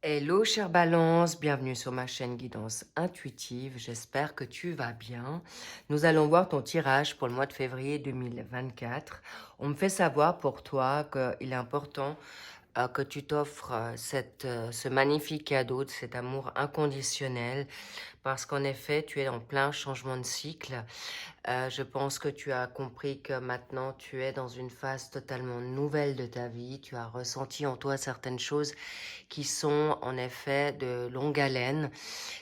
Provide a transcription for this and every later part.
Hello chère Balance, bienvenue sur ma chaîne Guidance Intuitive, j'espère que tu vas bien. Nous allons voir ton tirage pour le mois de février 2024. On me fait savoir pour toi qu'il est important que tu t'offres ce magnifique cadeau, de cet amour inconditionnel, parce qu'en effet, tu es en plein changement de cycle. Je pense que tu as compris que maintenant tu es dans une phase totalement nouvelle de ta vie. Tu as ressenti en toi certaines choses qui sont en effet de longue haleine.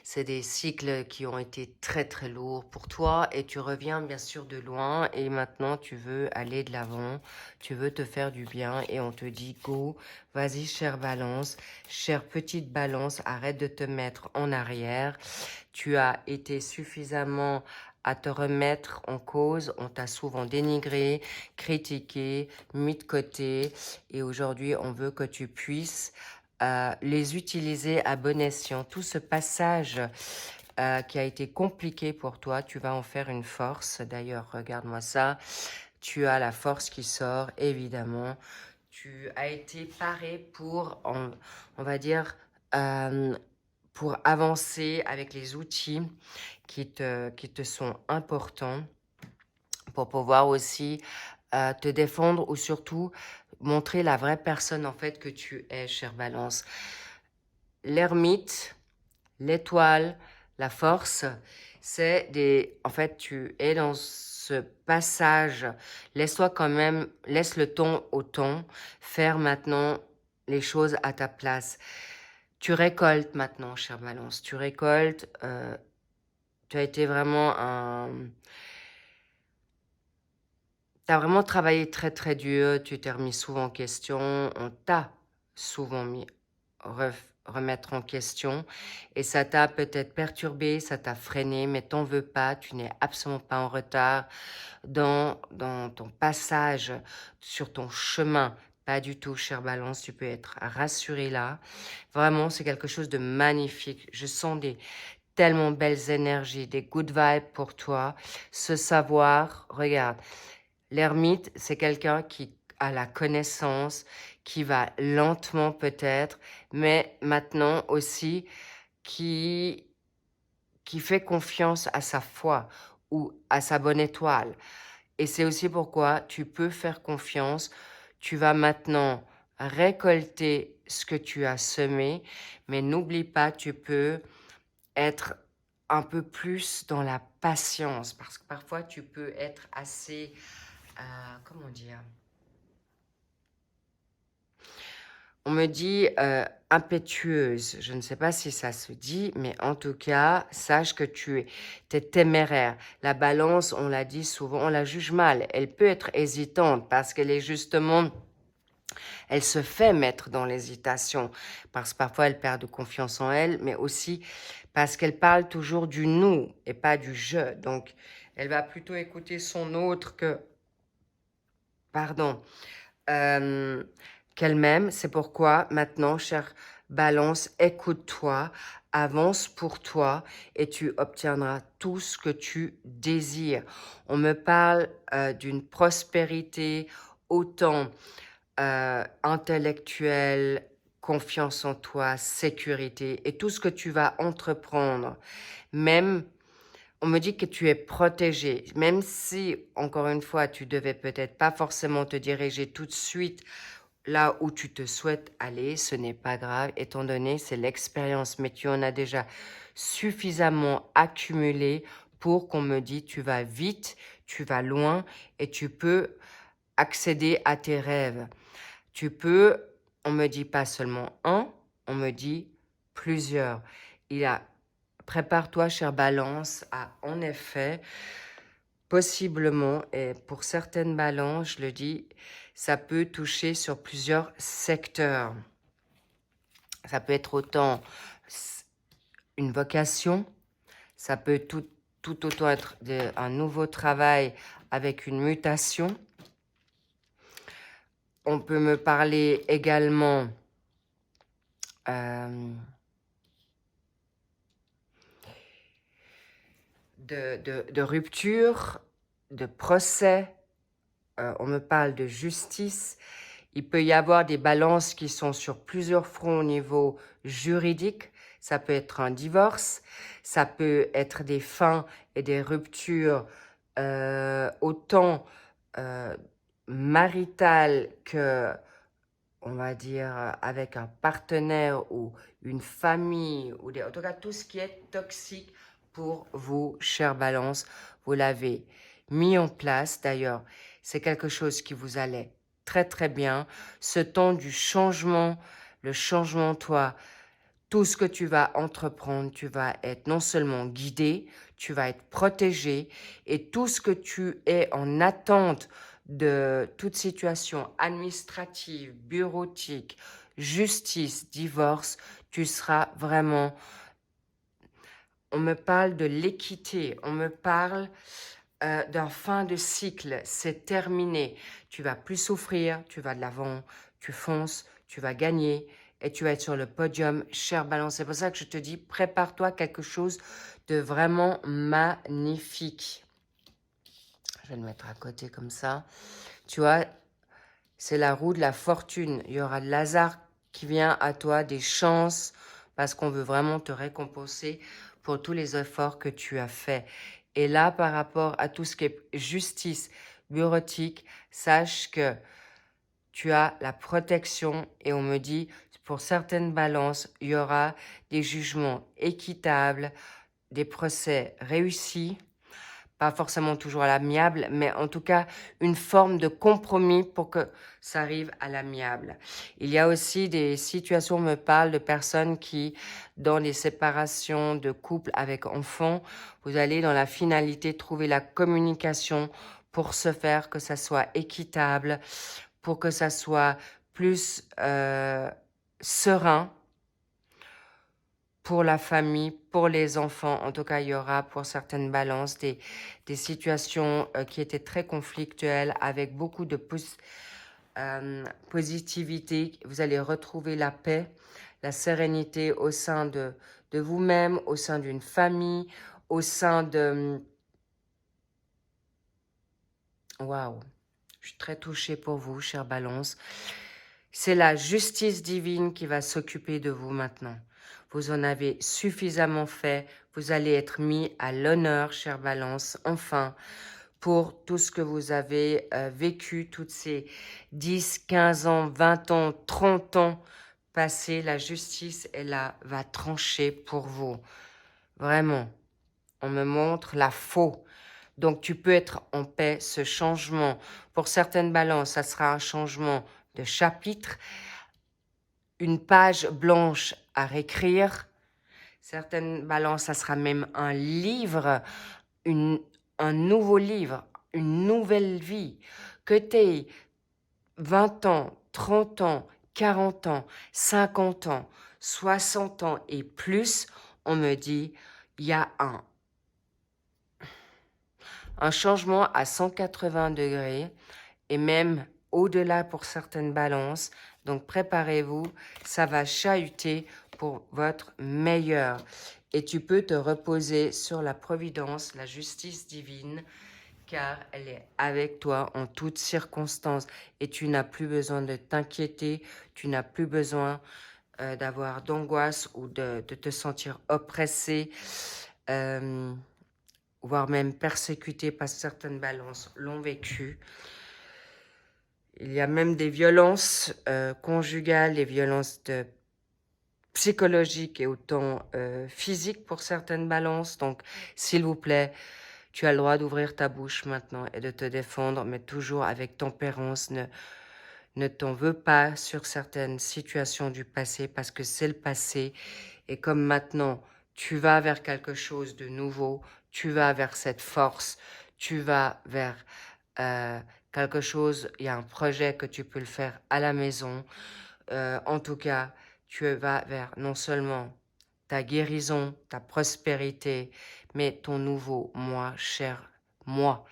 C'est des cycles qui ont été très très lourds pour toi et tu reviens bien sûr de loin et maintenant tu veux aller de l'avant, tu veux te faire du bien et on te dit go, vas-y chère Balance, chère petite Balance, arrête de te mettre en arrière. Tu as été suffisamment à te remettre en cause, on t'a souvent dénigré, critiqué, mis de côté et aujourd'hui on veut que tu puisses les utiliser à bon escient. Tout ce passage qui a été compliqué pour toi, tu vas en faire une force. D'ailleurs, regarde-moi ça. Tu as la force qui sort, évidemment. Tu as été paré pour, on va dire, pour avancer avec les outils qui te sont importants pour pouvoir aussi te défendre ou surtout montrer la vraie personne en fait que tu es, chère Balance. L'ermite, l'étoile, la force, c'est des... En fait, tu es dans ce passage. Laisse-toi quand même, laisse le ton au ton, faire maintenant les choses à ta place. Tu récoltes maintenant, chère Balance. Tu récoltes. Tu as été vraiment un... Tu as vraiment travaillé très très dur. Tu t'es remis souvent en question. On t'a souvent mis remettre en question et ça t'a peut-être perturbé, ça t'a freiné, mais t'en veux pas, tu n'es absolument pas en retard dans ton passage sur ton chemin. Pas du tout, chère Balance, tu peux être rassurée là. Vraiment, c'est quelque chose de magnifique. Je sens des tellement belles énergies, des good vibes pour toi. Ce savoir, regarde, l'ermite, c'est quelqu'un qui a la connaissance, qui va lentement peut-être, mais maintenant aussi qui, qui fait confiance à sa foi ou à sa bonne étoile. Et c'est aussi pourquoi tu peux faire confiance. Tu vas maintenant récolter ce que tu as semé, mais n'oublie pas, tu peux être un peu plus dans la patience, parce que parfois tu peux être assez, comment dire, on me dit impétueuse, je ne sais pas si ça se dit, mais en tout cas, sache que t'es téméraire. La balance, on l'a dit souvent, on la juge mal. Elle peut être hésitante parce qu'elle est justement, elle se fait mettre dans l'hésitation parce que parfois elle perd de confiance en elle, mais aussi parce qu'elle parle toujours du nous et pas du je. Donc, elle va plutôt écouter son autre que, pardon, euh, qu'elle-même. C'est pourquoi maintenant, chère Balance, écoute-toi, avance pour toi et tu obtiendras tout ce que tu désires. On me parle d'une prospérité autant intellectuelle, confiance en toi, sécurité et tout ce que tu vas entreprendre. Même on me dit que tu es protégé, même si, encore une fois, tu devais peut-être pas forcément te diriger tout de suite là où tu te souhaites aller, ce n'est pas grave, étant donné c'est l'expérience, mais tu en as déjà suffisamment accumulé pour qu'on me dise tu vas vite, tu vas loin et tu peux accéder à tes rêves. Tu peux, on me dit pas seulement un, on me dit plusieurs. Il a Prépare-toi, chère Balance, à en effet, possiblement, et pour certaines balances, je le dis, ça peut toucher sur plusieurs secteurs. Ça peut être autant une vocation, ça peut tout autant être un nouveau travail avec une mutation. On peut me parler également de rupture, de procès, on me parle de justice. Il peut y avoir des balances qui sont sur plusieurs fronts au niveau juridique. Ça peut être un divorce, ça peut être des fins et des ruptures autant maritales que, on va dire, avec un partenaire ou une famille, ou en tout cas tout ce qui est toxique pour vous, chère Balance, vous l'avez mis en place. D'ailleurs, c'est quelque chose qui vous allait très très bien. Ce temps du changement, le changement, toi, tout ce que tu vas entreprendre, tu vas être non seulement guidé, tu vas être protégé, et tout ce que tu es en attente de toute situation administrative, bureautique, justice, divorce, tu seras vraiment... On me parle de l'équité, on me parle d'un fin de cycle, c'est terminé. Tu vas plus souffrir, tu vas de l'avant, tu fonces, tu vas gagner et tu vas être sur le podium, cher Balance. C'est pour ça que je te dis, prépare-toi quelque chose de vraiment magnifique. Je vais le mettre à côté comme ça. Tu vois, c'est la roue de la fortune. Il y aura de l'hasard qui vient à toi, des chances, parce qu'on veut vraiment te récompenser pour tous les efforts que tu as faits. Et là, par rapport à tout ce qui est justice bureautique, sache que tu as la protection et on me dit, pour certaines balances, il y aura des jugements équitables, des procès réussis, pas forcément toujours à l'amiable, mais en tout cas, une forme de compromis pour que ça arrive à l'amiable. Il y a aussi des situations, on me parle de personnes qui, dans les séparations de couples avec enfants, vous allez dans la finalité trouver la communication pour se faire que ça soit équitable, pour que ça soit plus serein, pour la famille, pour les enfants. En tout cas, il y aura pour certaines balances des situations qui étaient très conflictuelles avec beaucoup de positivité. Vous allez retrouver la paix, la sérénité au sein de vous-même, au sein d'une famille, au sein de... Waouh, je suis très touchée pour vous, chère Balance. C'est la justice divine qui va s'occuper de vous maintenant. Vous en avez suffisamment fait. Vous allez être mis à l'honneur, chère Balance, enfin, pour tout ce que vous avez vécu, toutes ces 10, 15 ans, 20 ans, 30 ans passés. La justice, elle là, va trancher pour vous. Vraiment, on me montre la faux. Donc, tu peux être en paix. Ce changement, pour certaines balances, ça sera un changement de chapitre, une page blanche à réécrire. Certaines balances, ça sera même un livre, un nouveau livre, une nouvelle vie. Que tu aies 20 ans, 30 ans, 40 ans, 50 ans, 60 ans et plus, on me dit, il y a un changement à 180 degrés et même au-delà pour certaines balances. Donc préparez-vous, ça va chahuter pour votre meilleur. Et tu peux te reposer sur la providence, la justice divine, car elle est avec toi en toutes circonstances. Et tu n'as plus besoin de t'inquiéter, tu n'as plus besoin d'avoir d'angoisse ou de te sentir oppressé, voire même persécuté, parce que certaines balances l'ont vécu. Il y a même des violences conjugales, des violences psychologiques et autant physiques pour certaines balances. Donc, s'il vous plaît, tu as le droit d'ouvrir ta bouche maintenant et de te défendre, mais toujours avec tempérance. Ne t'en veux pas sur certaines situations du passé parce que c'est le passé. Et comme maintenant, tu vas vers quelque chose de nouveau, tu vas vers cette force, tu vas vers quelque chose, il y a un projet que tu peux le faire à la maison. En tout cas, tu vas vers non seulement ta guérison, ta prospérité, mais ton nouveau moi, cher moi.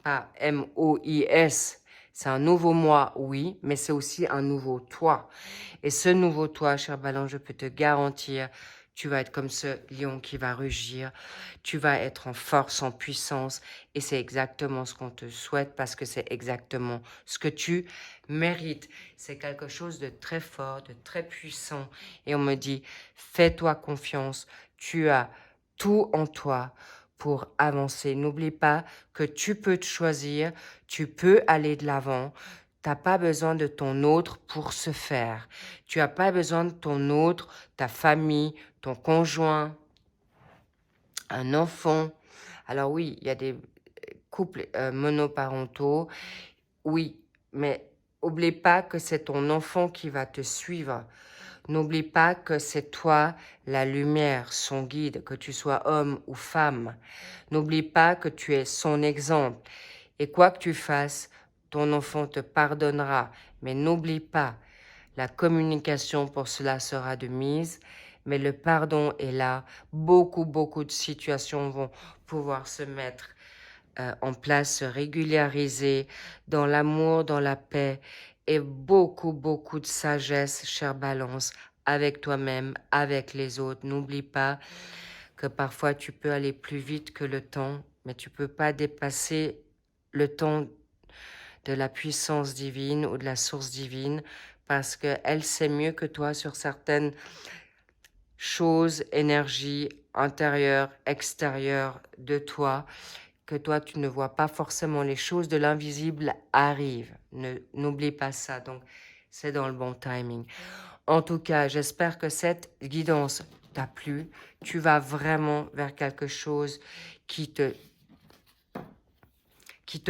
Pas M-O-I-S. C'est un nouveau moi, oui, mais c'est aussi un nouveau toi. Et ce nouveau toi, cher Ballon, je peux te garantir, Tu vas être comme ce lion qui va rugir. Tu vas être en force, en puissance. Et c'est exactement ce qu'on te souhaite parce que c'est exactement ce que tu mérites. C'est quelque chose de très fort, de très puissant. Et on me dit, fais-toi confiance. Tu as tout en toi pour avancer. N'oublie pas que tu peux te choisir, tu peux aller de l'avant. Tu n'as pas besoin de ton autre pour se faire. Tu n'as pas besoin de ton autre, ta famille, ton conjoint, un enfant. Alors oui, il y a des couples monoparentaux, oui, mais n'oublie pas que c'est ton enfant qui va te suivre. N'oublie pas que c'est toi la lumière, son guide, que tu sois homme ou femme. N'oublie pas que tu es son exemple. Et quoi que tu fasses, ton enfant te pardonnera. Mais n'oublie pas, la communication pour cela sera de mise, mais le pardon est là. Beaucoup de situations vont pouvoir se mettre en place, se régulariser dans l'amour, dans la paix et beaucoup de sagesse, chère Balance, avec toi-même, avec les autres. N'oublie pas que parfois tu peux aller plus vite que le temps, mais tu peux pas dépasser le temps de la puissance divine ou de la source divine parce qu'elle sait mieux que toi sur certaines choses, énergies intérieures, extérieures de toi, que toi tu ne vois pas forcément. Les choses de l'invisible arrivent. N'oublie pas ça. Donc, c'est dans le bon timing. En tout cas, j'espère que cette guidance t'a plu. Tu vas vraiment vers quelque chose qui te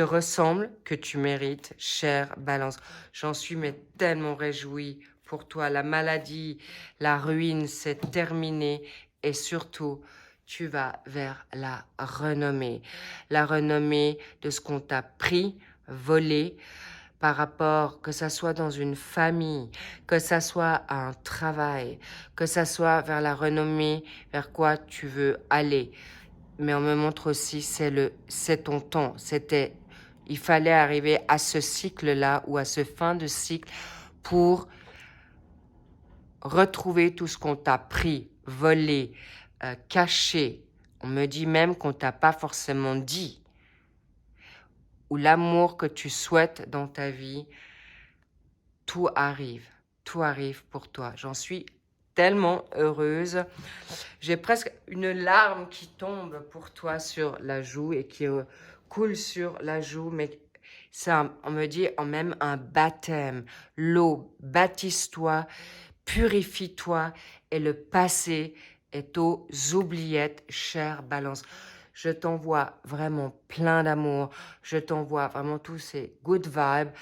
ressemble, que tu mérites, chère Balance. J'en suis mais tellement réjouie pour toi. La maladie, la ruine, c'est terminé. Et surtout, tu vas vers la renommée. La renommée de ce qu'on t'a pris, volé, par rapport, que ça soit dans une famille, que ça soit à un travail, que ça soit vers la renommée, vers quoi tu veux aller. Mais on me montre aussi, c'est ton temps. Il fallait arriver à ce cycle-là ou à ce fin de cycle pour retrouver tout ce qu'on t'a pris, volé, caché. On me dit même qu'on t'a pas forcément dit. Ou l'amour que tu souhaites dans ta vie, tout arrive. Tout arrive pour toi. J'en suis tellement heureuse. J'ai presque une larme qui tombe pour toi sur la joue et qui coule sur la joue, mais ça, on me dit en même un baptême. L'eau, baptise-toi, purifie-toi et le passé est aux oubliettes, chère Balance. Je t'envoie vraiment plein d'amour. Je t'envoie vraiment tous ces good vibes,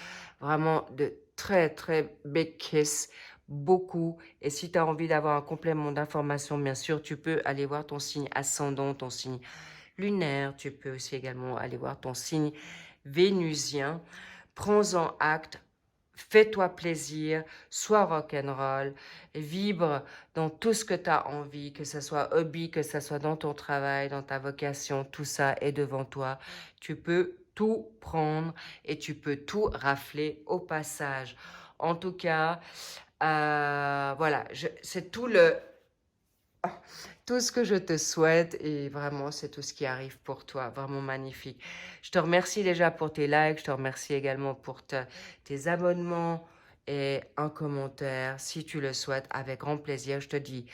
vraiment de très big kiss, beaucoup. Et si tu as envie d'avoir un complément d'information, bien sûr, tu peux aller voir ton signe ascendant, ton signe lunaire. Tu peux aussi également aller voir ton signe vénusien. Prends-en acte. Fais-toi plaisir, sois rock'n'roll, vibre dans tout ce que tu as envie, que ce soit hobby, que ce soit dans ton travail, dans ta vocation, tout ça est devant toi. Tu peux tout prendre et tu peux tout rafler au passage. En tout cas, voilà, c'est tout ce que je te souhaite et vraiment, c'est tout ce qui arrive pour toi. Vraiment magnifique. Je te remercie déjà pour tes likes. Je te remercie également pour tes abonnements et un commentaire. Si tu le souhaites, avec grand plaisir. Je te dis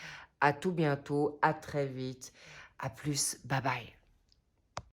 à tout bientôt, à très vite. À plus. Bye bye.